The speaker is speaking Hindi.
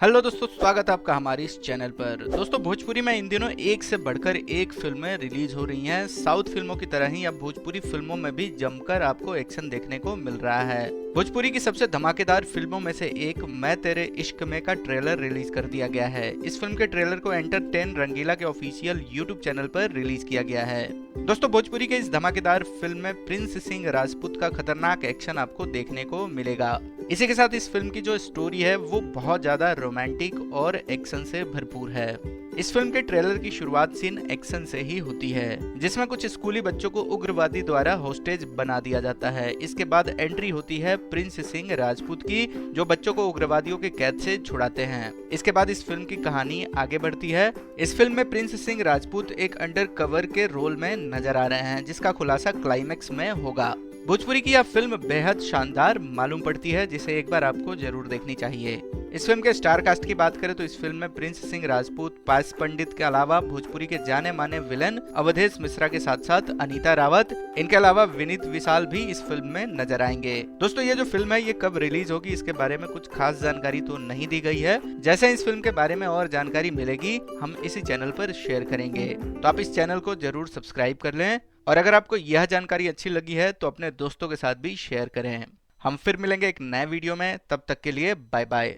हेलो दोस्तों, स्वागत है आपका हमारे इस चैनल पर। दोस्तों, भोजपुरी में इन दिनों एक से बढ़कर एक फिल्में रिलीज हो रही हैं। साउथ फिल्मों की तरह ही अब भोजपुरी फिल्मों में भी जमकर आपको एक्शन देखने को मिल रहा है। भोजपुरी की सबसे धमाकेदार फिल्मों में से एक मैं तेरे इश्क में का ट्रेलर रिलीज कर दिया गया है। इस फिल्म के ट्रेलर को एंटरटेन रंगीला के ऑफिशियल यूट्यूब चैनल पर रिलीज किया गया है। दोस्तों, भोजपुरी के इस धमाकेदार फिल्म में प्रिंस सिंह राजपूत का खतरनाक एक्शन आपको देखने को मिलेगा। इसी के साथ इस फिल्म की जो स्टोरी है वो बहुत ज्यादा रोमांटिक और एक्शन से भरपूर है। इस फिल्म के ट्रेलर की शुरुआत सीन एक्शन से ही होती है, जिसमें कुछ स्कूली बच्चों को उग्रवादी द्वारा होस्टेज बना दिया जाता है। इसके बाद एंट्री होती है प्रिंस सिंह राजपूत की, जो बच्चों को उग्रवादियों के कैद से छुड़ाते हैं। इसके बाद इस फिल्म की कहानी आगे बढ़ती है। इस फिल्म में प्रिंस सिंह राजपूत एक अंडर कवर के रोल में नजर आ रहे हैं, जिसका खुलासा क्लाइमेक्स में होगा। भोजपुरी की यह फिल्म बेहद शानदार मालूम पड़ती है, जिसे एक बार आपको जरूर देखनी चाहिए। इस फिल्म के स्टार कास्ट की बात करें तो इस फिल्म में प्रिंस सिंह राजपूत, पायस पंडित के अलावा भोजपुरी के जाने माने विलन अवधेश मिश्रा के साथ साथ अनीता रावत, इनके अलावा विनीत विशाल भी इस फिल्म में नजर आएंगे। दोस्तों, ये जो फिल्म है ये कब रिलीज होगी इसके बारे में कुछ खास जानकारी तो नहीं दी गई है। जैसे इस फिल्म के बारे में और जानकारी मिलेगी हम इसी चैनल पर शेयर करेंगे, तो आप इस चैनल को जरूर सब्सक्राइब कर लें। और अगर आपको यह जानकारी अच्छी लगी है तो अपने दोस्तों के साथ भी शेयर करें। हम फिर मिलेंगे एक नए वीडियो में, तब तक के लिए बाय बाय।